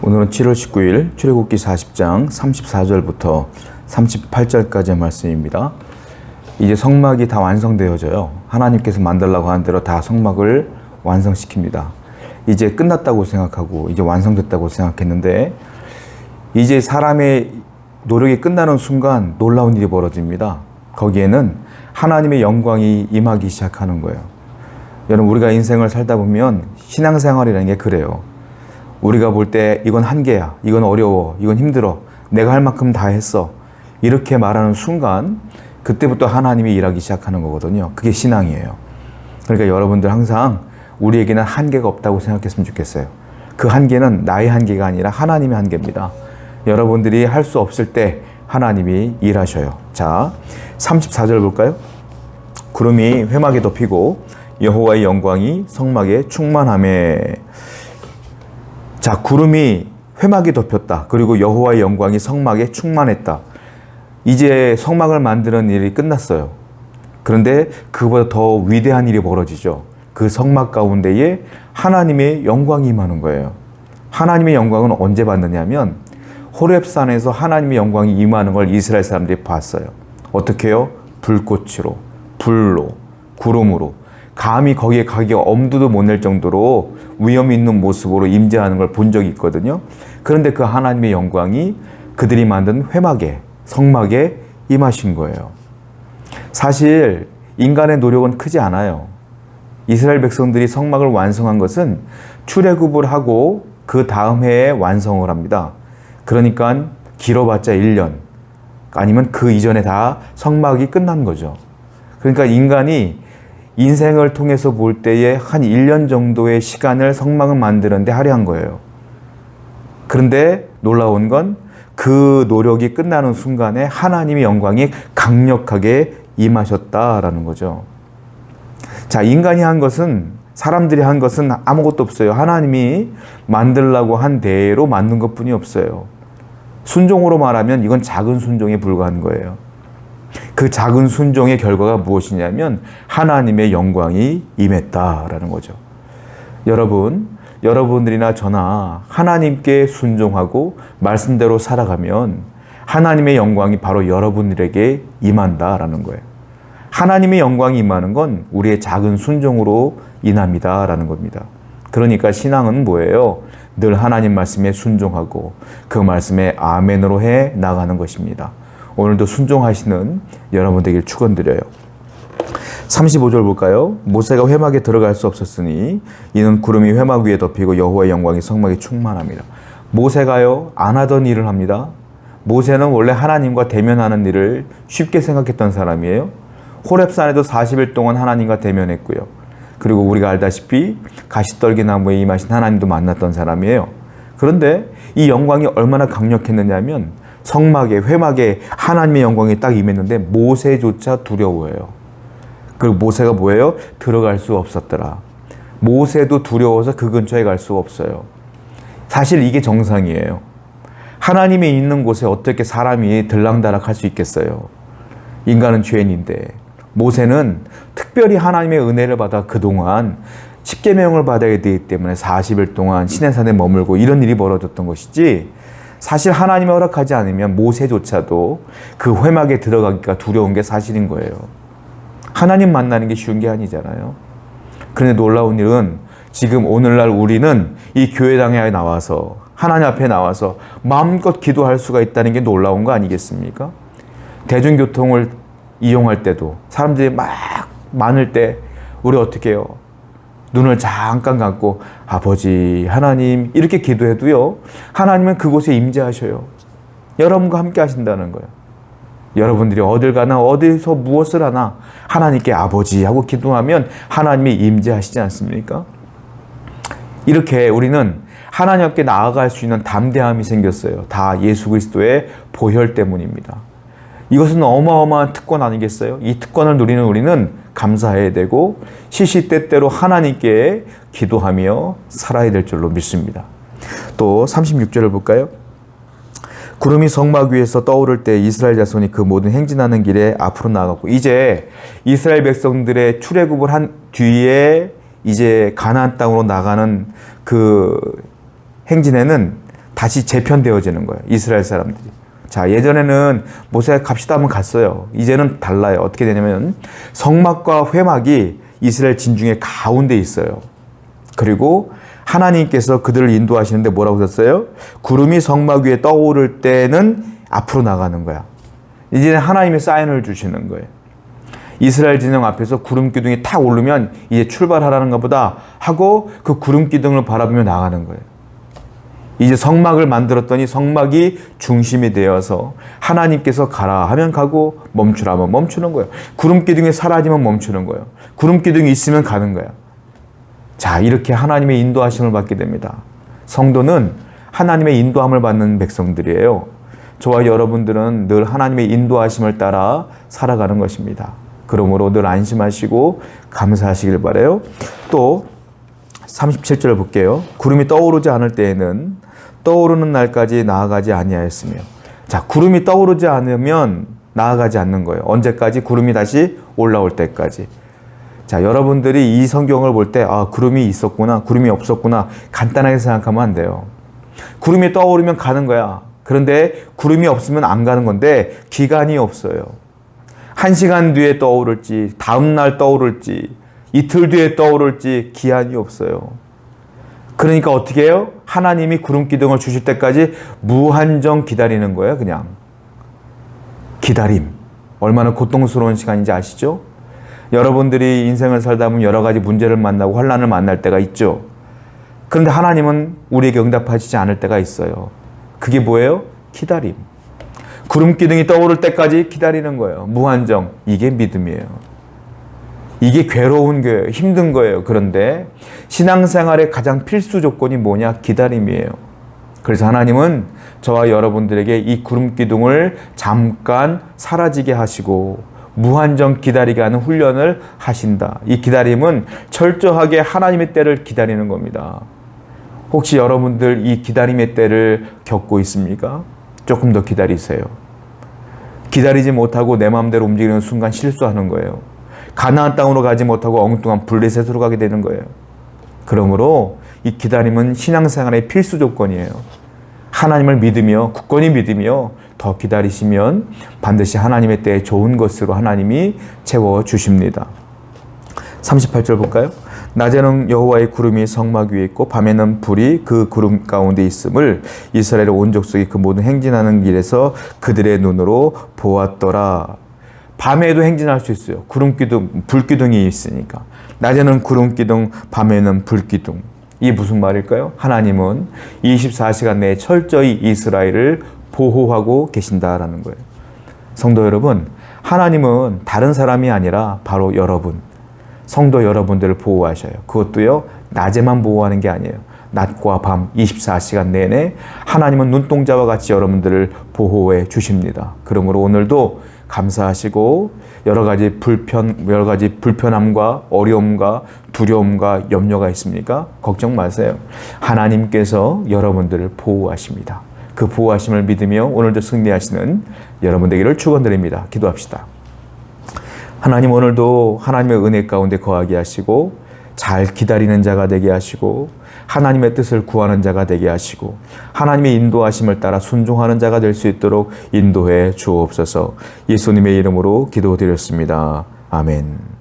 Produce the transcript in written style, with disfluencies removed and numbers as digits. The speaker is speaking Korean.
오늘은 7월 19일 출애굽기 40장 34절부터 38절까지의 말씀입니다. 이제 성막이 다 완성되어져요. 하나님께서 만들라고 한 대로 다 성막을 완성시킵니다. 이제 끝났다고 생각하고 이제 완성됐다고 생각했는데 이제 사람의 노력이 끝나는 순간 놀라운 일이 벌어집니다. 거기에는 하나님의 영광이 임하기 시작하는 거예요. 여러분, 우리가 인생을 살다 보면 신앙생활이라는 게 그래요. 우리가 볼 때 이건 한계야, 이건 어려워, 이건 힘들어, 내가 할 만큼 다 했어, 이렇게 말하는 순간 그때부터 하나님이 일하기 시작하는 거거든요. 그게 신앙이에요. 그러니까 여러분들 항상 우리에게는 한계가 없다고 생각했으면 좋겠어요. 그 한계는 나의 한계가 아니라 하나님의 한계입니다. 여러분들이 할 수 없을 때 하나님이 일하셔요. 자, 34절 볼까요? 구름이 회막에 덮이고 여호와의 영광이 성막에 충만하매. 자, 구름이 회막에 덮였다. 그리고 여호와의 영광이 성막에 충만했다. 이제 성막을 만드는 일이 끝났어요. 그런데 그보다 더 위대한 일이 벌어지죠. 그 성막 가운데에 하나님의 영광이 임하는 거예요. 하나님의 영광은 언제 받느냐면 호렙산에서 하나님의 영광이 임하는 걸 이스라엘 사람들이 봤어요. 어떻게 해요? 불꽃으로, 불로, 구름으로. 감히 거기에 가기가 엄두도 못 낼 정도로 위험 있는 모습으로 임재하는 걸 본 적이 있거든요. 그런데 그 하나님의 영광이 그들이 만든 회막에, 성막에 임하신 거예요. 사실 인간의 노력은 크지 않아요. 이스라엘 백성들이 성막을 완성한 것은 출애굽을 하고 그 다음 해에 완성을 합니다. 그러니까 길어봤자 1년, 아니면 그 이전에 다 성막이 끝난 거죠. 그러니까 인간이 인생을 통해서 볼 때에 한 1년 정도의 시간을 성막을 만드는데 할애한 거예요. 그런데 놀라운 건 그 노력이 끝나는 순간에 하나님의 영광이 강력하게 임하셨다라는 거죠. 자, 인간이 한 것은, 사람들이 한 것은 아무것도 없어요. 하나님이 만들라고 한 대로 만든 것뿐이 없어요. 순종으로 말하면 이건 작은 순종에 불과한 거예요. 그 작은 순종의 결과가 무엇이냐면 하나님의 영광이 임했다라는 거죠. 여러분들이나 저나 하나님께 순종하고 말씀대로 살아가면 하나님의 영광이 바로 여러분들에게 임한다라는 거예요. 하나님의 영광이 임하는 건 우리의 작은 순종으로 인합니다라는 겁니다. 그러니까 신앙은 뭐예요? 늘 하나님 말씀에 순종하고 그 말씀에 아멘으로 해 나가는 것입니다. 오늘도 순종하시는 여러분 되길 축원드려요. 35절 볼까요? 모세가 회막에 들어갈 수 없었으니 이는 구름이 회막 위에 덮이고 여호와의 영광이 성막에 충만합니다. 모세가요, 안 하던 일을 합니다. 모세는 원래 하나님과 대면하는 일을 쉽게 생각했던 사람이에요. 호렙산에도 40일 동안 하나님과 대면했고요. 그리고 우리가 알다시피 가시떨기 나무에 임하신 하나님도 만났던 사람이에요. 그런데 이 영광이 얼마나 강력했느냐면 성막에, 회막에 하나님의 영광이 딱 임했는데 모세조차 두려워해요. 그리고 모세가 뭐예요? 들어갈 수 없었더라. 모세도 두려워서 그 근처에 갈 수가 없어요. 사실 이게 정상이에요. 하나님이 있는 곳에 어떻게 사람이 들락날락할 수 있겠어요? 인간은 죄인인데. 모세는 특별히 하나님의 은혜를 받아 그동안 십계명을 받아야 되기 때문에 40일 동안 시내산에 머물고 이런 일이 벌어졌던 것이지, 사실 하나님이 허락하지 않으면 모세조차도 그 회막에 들어가기가 두려운 게 사실인 거예요. 하나님 만나는 게 쉬운 게 아니잖아요. 그런데 놀라운 일은 지금 오늘날 우리는 이 교회당에 나와서, 하나님 앞에 나와서 마음껏 기도할 수가 있다는 게 놀라운 거 아니겠습니까? 대중교통을 이용할 때도 사람들이 막 많을 때 우리 어떻게 해요? 눈을 잠깐 감고 아버지 하나님 이렇게 기도해도요, 하나님은 그곳에 임재하셔요. 여러분과 함께 하신다는 거예요. 여러분들이 어딜 가나 어디서 무엇을 하나 하나님께 아버지 하고 기도하면 하나님이 임재하시지 않습니까? 이렇게 우리는 하나님 앞에 나아갈 수 있는 담대함이 생겼어요. 다 예수 그리스도의 보혈 때문입니다. 이것은 어마어마한 특권 아니겠어요? 이 특권을 누리는 우리는 감사해야 되고 시시때때로 하나님께 기도하며 살아야 될 줄로 믿습니다. 또 36절을 볼까요? 구름이 성막 위에서 떠오를 때 이스라엘 자손이 그 모든 행진하는 길에 앞으로 나아갔고, 이제 이스라엘 백성들의 출애굽을 한 뒤에 이제 가나안 땅으로 나가는 그 행진에는 다시 재편되어지는 거예요. 이스라엘 사람들이. 자, 예전에는 모세가 갑시다 하면 갔어요. 이제는 달라요. 어떻게 되냐면 성막과 회막이 이스라엘 진중의 가운데 있어요. 그리고 하나님께서 그들을 인도하시는데 뭐라고 하셨어요? 구름이 성막 위에 떠오를 때는 앞으로 나가는 거야. 이제는 하나님의 사인을 주시는 거예요. 이스라엘 진영 앞에서 구름 기둥이 탁 오르면 이제 출발하라는가 보다 하고 그 구름 기둥을 바라보며 나가는 거예요. 이제 성막을 만들었더니 성막이 중심이 되어서 하나님께서 가라 하면 가고 멈추라 하면 멈추는 거예요. 구름 기둥이 사라지면 멈추는 거예요. 구름 기둥이 있으면 가는 거예요. 자, 이렇게 하나님의 인도하심을 받게 됩니다. 성도는 하나님의 인도함을 받는 백성들이에요. 저와 여러분들은 늘 하나님의 인도하심을 따라 살아가는 것입니다. 그러므로 늘 안심하시고 감사하시길 바라요. 또 37절 볼게요. 구름이 떠오르지 않을 때에는 떠오르는 날까지 나아가지 아니하였으며. 자, 구름이 떠오르지 않으면 나아가지 않는 거예요. 언제까지? 구름이 다시 올라올 때까지. 자, 여러분들이 이 성경을 볼 때 구름이 있었구나, 구름이 없었구나 간단하게 생각하면 안 돼요. 구름이 떠오르면 가는 거야. 그런데 구름이 없으면 안 가는 건데 기간이 없어요. 1시간 뒤에 떠오를지, 다음 날 떠오를지, 이틀 뒤에 떠오를지 기한이 없어요. 그러니까 어떻게 해요? 하나님이 구름 기둥을 주실 때까지 무한정 기다리는 거예요. 그냥 기다림. 얼마나 고통스러운 시간인지 아시죠? 여러분들이 인생을 살다 보면 여러 가지 문제를 만나고 환난을 만날 때가 있죠. 그런데 하나님은 우리에게 응답하시지 않을 때가 있어요. 그게 뭐예요? 기다림. 구름 기둥이 떠오를 때까지 기다리는 거예요. 무한정. 이게 믿음이에요. 이게 괴로운 거예요. 힘든 거예요. 그런데 신앙생활의 가장 필수 조건이 뭐냐? 기다림이에요. 그래서 하나님은 저와 여러분들에게 이 구름 기둥을 잠깐 사라지게 하시고 무한정 기다리게 하는 훈련을 하신다. 이 기다림은 철저하게 하나님의 때를 기다리는 겁니다. 혹시 여러분들 이 기다림의 때를 겪고 있습니까? 조금 더 기다리세요. 기다리지 못하고 내 마음대로 움직이는 순간 실수하는 거예요. 가나안 땅으로 가지 못하고 엉뚱한 블레셋으로 가게 되는 거예요. 그러므로 이 기다림은 신앙생활의 필수 조건이에요. 하나님을 믿으며 굳건히 믿으며 더 기다리시면 반드시 하나님의 때에 좋은 것으로 하나님이 채워주십니다. 38절 볼까요? 낮에는 여호와의 구름이 성막 위에 있고 밤에는 불이 그 구름 가운데 있음을 이스라엘의 온 족속이 그 모든 행진하는 길에서 그들의 눈으로 보았더라. 밤에도 행진할 수 있어요. 구름기둥, 불기둥이 있으니까. 낮에는 구름기둥, 밤에는 불기둥. 이게 무슨 말일까요? 하나님은 24시간 내에 철저히 이스라엘을 보호하고 계신다라는 거예요. 성도 여러분, 하나님은 다른 사람이 아니라 바로 여러분, 성도 여러분들을 보호하셔요. 그것도요, 낮에만 보호하는 게 아니에요. 낮과 밤 24시간 내내 하나님은 눈동자와 같이 여러분들을 보호해 주십니다. 그러므로 오늘도 감사하시고 여러 가지 불편함과 어려움과 두려움과 염려가 있습니까? 걱정 마세요. 하나님께서 여러분들을 보호하십니다. 그 보호하심을 믿으며 오늘도 승리하시는 여러분 되기를 축원드립니다. 기도합시다. 하나님, 오늘도 하나님의 은혜 가운데 거하게 하시고 잘 기다리는 자가 되게 하시고 하나님의 뜻을 구하는 자가 되게 하시고 하나님의 인도하심을 따라 순종하는 자가 될 수 있도록 인도해 주옵소서. 예수님의 이름으로 기도드렸습니다. 아멘.